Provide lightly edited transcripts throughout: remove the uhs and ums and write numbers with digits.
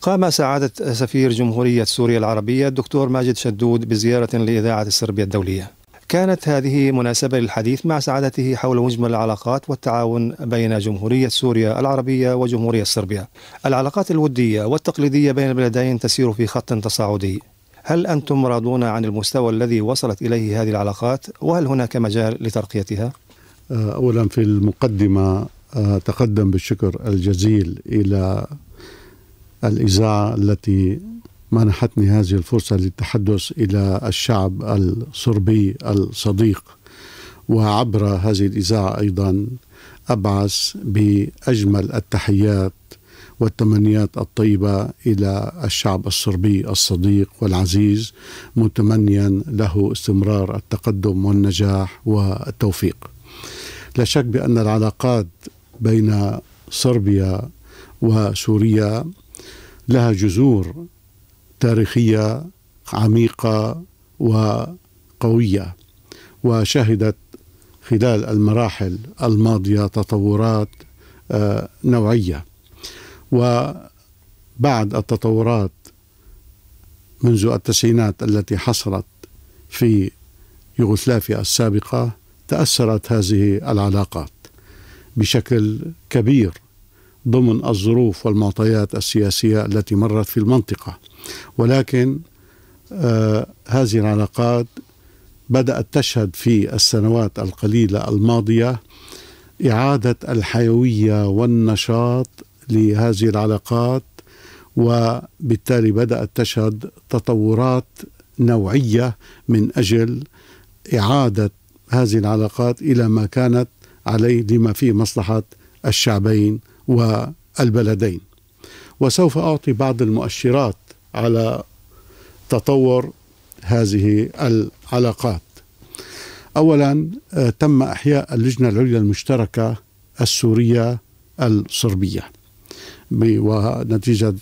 قام سعادة سفير جمهورية سوريا العربية الدكتور ماجد شدود بزيارة لإذاعة السربية الدولية. كانت هذه مناسبة للحديث مع سعادته حول مجمل العلاقات والتعاون بين جمهورية سوريا العربية وجمهورية صربيا. العلاقات الودية والتقليدية بين البلدين تسير في خط تصاعدي. هل أنتم راضون عن المستوى الذي وصلت إليه هذه العلاقات، وهل هناك مجال لترقيتها؟ أولا في المقدمة تقدم بالشكر الجزيل إلى الإذاعة التي منحتني هذه الفرصة للتحدث إلى الشعب الصربي الصديق، وعبر هذه الإذاعة أيضا أبعث بأجمل التحيات والتمنيات الطيبة إلى الشعب الصربي الصديق والعزيز، متمنيا له استمرار التقدم والنجاح والتوفيق. لا شك بأن العلاقات بين صربيا وسوريا لها جذور تاريخية عميقة وقوية، وشهدت خلال المراحل الماضية تطورات نوعية. وبعد التطورات منذ التسعينات التي حصلت في يوغوسلافيا السابقة، تأثرت هذه العلاقات بشكل كبير ضمن الظروف والمعطيات السياسية التي مرت في المنطقة، ولكن هذه العلاقات بدأت تشهد في السنوات القليلة الماضية إعادة الحيوية والنشاط لهذه العلاقات، وبالتالي بدأت تشهد تطورات نوعية من أجل إعادة هذه العلاقات إلى ما كانت عليه لما فيه مصلحة الشعبين والبلدين. وسوف أعطي بعض المؤشرات على تطور هذه العلاقات. أولا، تم إحياء اللجنة العليا المشتركة السورية الصربية، ونتيجة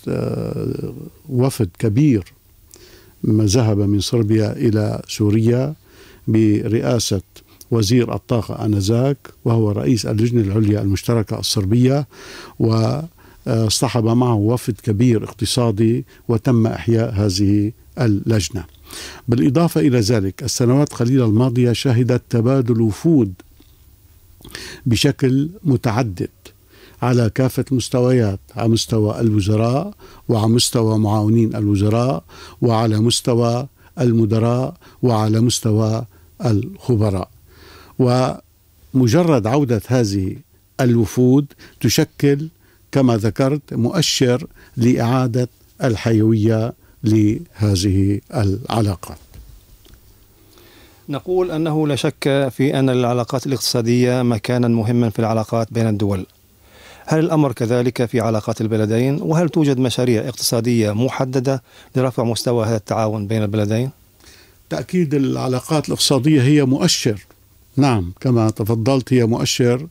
وفد كبير ذهب من صربيا إلى سوريا برئاسة وزير الطاقة آنذاك، وهو رئيس اللجنة العليا المشتركة الصربية، واصطحب معه وفد كبير اقتصادي، وتم إحياء هذه اللجنة. بالإضافة إلى ذلك، السنوات القليلة الماضية شهدت تبادل وفود بشكل متعدد على كافة المستويات، على مستوى الوزراء وعلى مستوى معاونين الوزراء وعلى مستوى المدراء وعلى مستوى الخبراء. ومجرد عودة هذه الوفود تشكل كما ذكرت مؤشر لإعادة الحيوية لهذه العلاقات. نقول أنه لا شك في أن العلاقات الاقتصادية مكانا مهما في العلاقات بين الدول. هل الأمر كذلك في علاقات البلدين؟ وهل توجد مشاريع اقتصادية محددة لرفع مستوى هذا التعاون بين البلدين؟ تأكيد العلاقات الاقتصادية هي مؤشر، نعم كما تفضلت، هي مؤشر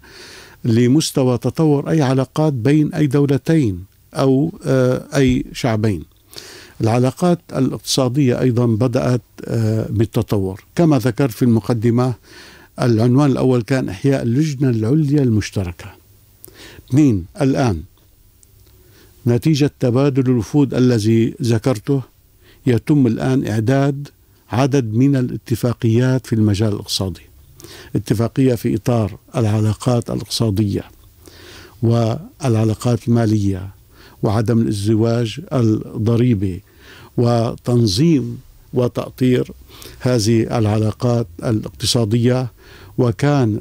لمستوى تطور أي علاقات بين أي دولتين أو أي شعبين. العلاقات الاقتصادية أيضا بدأت بالتطور كما ذكرت في المقدمة. العنوان الأول كان إحياء اللجنة العليا المشتركة. 2. الآن نتيجة تبادل الوفود الذي ذكرته يتم الآن إعداد عدد من الاتفاقيات في المجال الاقتصادي، اتفاقية في إطار العلاقات الاقتصادية والعلاقات المالية وعدم الازدواج الضريبي وتنظيم وتأطير هذه العلاقات الاقتصادية. وكان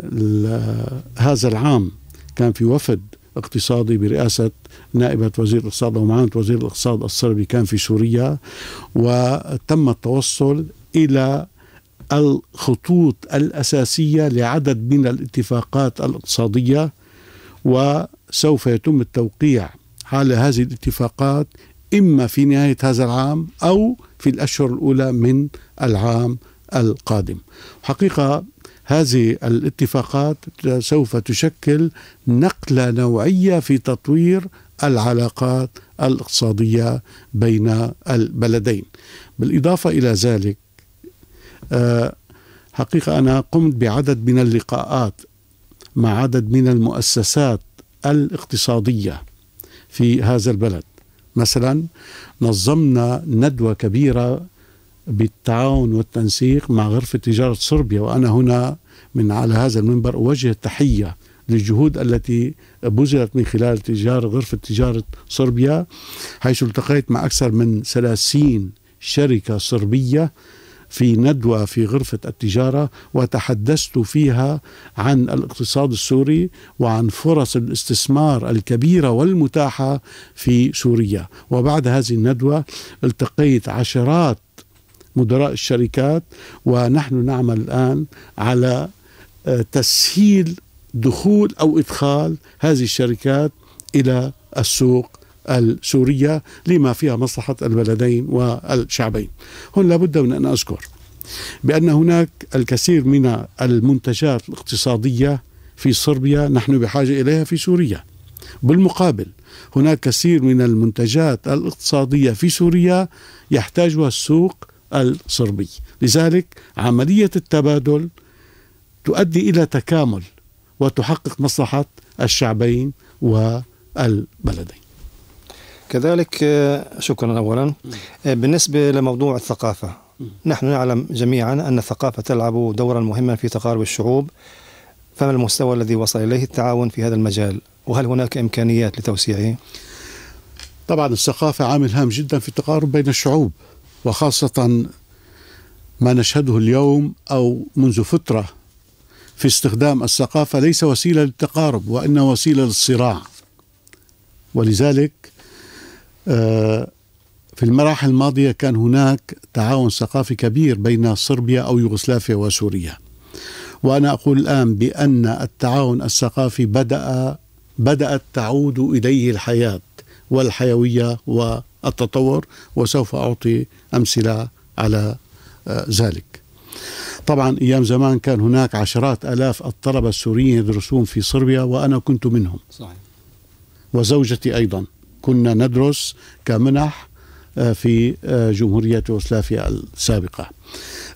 هذا العام كان في وفد اقتصادي برئاسة نائبة وزير الاقتصاد ومعاونة وزير الاقتصاد الصربي كان في سوريا، وتم التوصل إلى الخطوط الأساسية لعدد من الاتفاقات الاقتصادية، وسوف يتم التوقيع على هذه الاتفاقات إما في نهاية هذا العام أو في الأشهر الأولى من العام القادم. حقيقة هذه الاتفاقات سوف تشكل نقلة نوعية في تطوير العلاقات الاقتصادية بين البلدين. بالإضافة إلى ذلك، حقيقة أنا قمت بعدد من اللقاءات مع عدد من المؤسسات الاقتصادية في هذا البلد، مثلا نظمنا ندوة كبيرة بالتعاون والتنسيق مع غرفة تجارة صربيا، وأنا هنا من على هذا المنبر أوجه التحية للجهود التي بذلت من خلال غرفة تجارة صربيا، حيث التقيت مع أكثر من 30 شركة صربية في ندوة في غرفة التجارة، وتحدثت فيها عن الاقتصاد السوري وعن فرص الاستثمار الكبيرة والمتاحة في سوريا. وبعد هذه الندوة التقيت عشرات مدراء الشركات، ونحن نعمل الآن على تسهيل دخول أو إدخال هذه الشركات إلى السوق السورية لما فيها مصلحة البلدين والشعبين. هنا لابد من أن أذكر بأن هناك الكثير من المنتجات الاقتصادية في صربيا نحن بحاجة إليها في سوريا. بالمقابل هناك كثير من المنتجات الاقتصادية في سوريا يحتاجها السوق الصربي، لذلك عملية التبادل تؤدي إلى تكامل وتحقق مصلحة الشعبين والبلدين. كذلك شكرا أولا. بالنسبة لموضوع الثقافة، نحن نعلم جميعا أن الثقافة تلعب دورا مهما في تقارب الشعوب، فما المستوى الذي وصل إليه التعاون في هذا المجال، وهل هناك إمكانيات لتوسيعه؟ طبعا الثقافة عامل هام جدا في التقارب بين الشعوب، وخاصة ما نشهده اليوم أو منذ فترة في استخدام الثقافة ليس وسيلة للتقارب وإنما وسيلة للصراع. ولذلك في المراحل الماضية كان هناك تعاون ثقافي كبير بين صربيا أو يوغوسلافيا وسوريا، وأنا أقول الآن بأن التعاون الثقافي بدأت تعود إليه الحياة والحيوية والتطور، وسوف أعطي أمثلة على ذلك. طبعا أيام زمان كان هناك عشرات آلاف الطلبة السوريين يدرسون في صربيا، وأنا كنت منهم. صحيح. وزوجتي أيضا كنا ندرس كمنح في جمهورية يوغوسلافيا السابقة.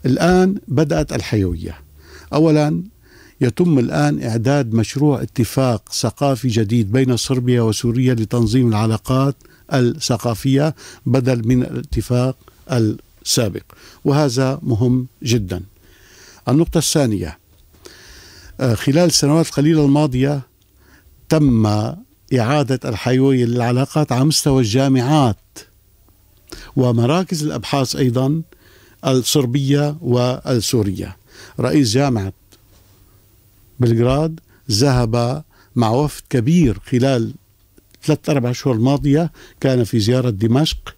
الآن بدأت الحيوية. أولا يتم الآن إعداد مشروع اتفاق ثقافي جديد بين صربيا وسوريا لتنظيم العلاقات الثقافية بدل من الاتفاق السابق، وهذا مهم جدا. النقطة الثانية، خلال السنوات القليلة الماضية تم إعادة الحيوية للعلاقات على مستوى الجامعات ومراكز الأبحاث أيضا الصربية والسورية. رئيس جامعة بلغراد ذهب مع وفد كبير خلال 3-4 أشهر الماضية، كان في زيارة دمشق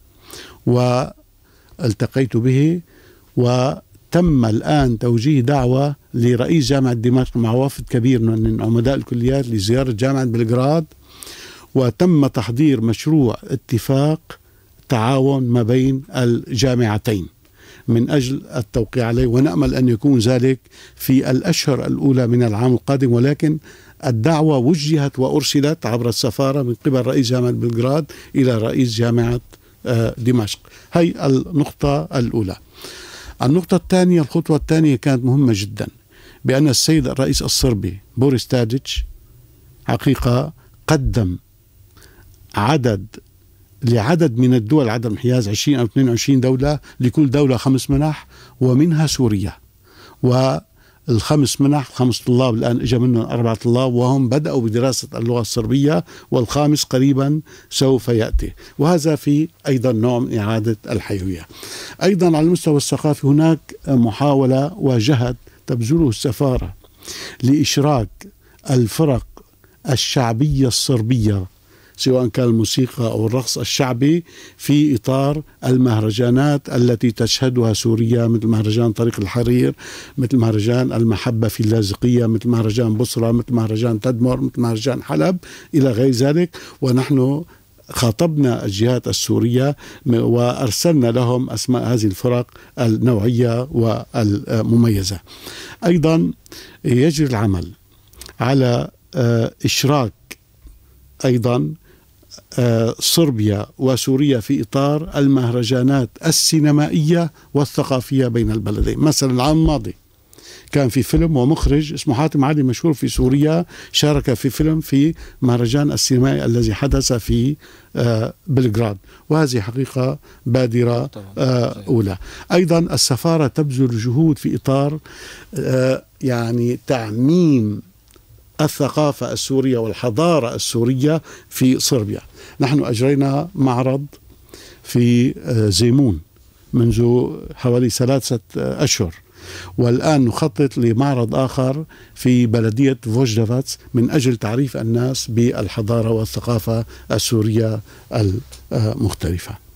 والتقيت به، وتم الآن توجيه دعوة لرئيس جامعة دمشق مع وفد كبير من عمداء الكليات لزيارة جامعة بلغراد، وتم تحضير مشروع اتفاق تعاون ما بين الجامعتين من أجل التوقيع عليه، ونأمل أن يكون ذلك في الأشهر الأولى من العام القادم. ولكن الدعوة وجهت وأرسلت عبر السفارة من قبل رئيس جامعة بلغراد إلى رئيس جامعة دمشق. هي النقطة الأولى. النقطة الثانية، الخطوة الثانية كانت مهمة جدا، بأن السيد الرئيس الصربي بوريس تاديتش حقيقة قدم لعدد من الدول، عدد انحياز 20 أو 22 دولة، لكل دولة 5 منح ومنها سوريا. والخمس منح 5 طلاب الآن إجا منهم 4 طلاب، وهم بدأوا بدراسة اللغة الصربية، والخامس قريبا سوف يأتي. وهذا في أيضا نوع من إعادة الحيوية. أيضا على المستوى الثقافي هناك محاولة وجهد تبذله السفارة لإشراك الفرق الشعبية الصربية سواء كان الموسيقى أو الرقص الشعبي في إطار المهرجانات التي تشهدها سوريا، مثل مهرجان طريق الحرير، مثل مهرجان المحبة في اللاذقية، مثل مهرجان بصرة، مثل مهرجان تدمر، مثل مهرجان حلب إلى غير ذلك. ونحن خاطبنا الجهات السورية وأرسلنا لهم أسماء هذه الفرق النوعية والمميزة. أيضا يجري العمل على إشراك أيضا صربيا وسوريا في إطار المهرجانات السينمائية والثقافية بين البلدين. مثلا العام الماضي كان في فيلم ومخرج اسمه حاتم علي مشهور في سوريا، شارك في فيلم في مهرجان السينمائي الذي حدث في بلغراد، وهذه حقيقة بادرة أولى. أيضا السفارة تبذل جهود في إطار يعني تعميم الثقافة السورية والحضارة السورية في صربيا. نحن أجرينا معرض في زيمون منذ حوالي 3 أشهر، والآن نخطط لمعرض آخر في بلدية فوجدافاتس من أجل تعريف الناس بالحضارة والثقافة السورية المختلفة.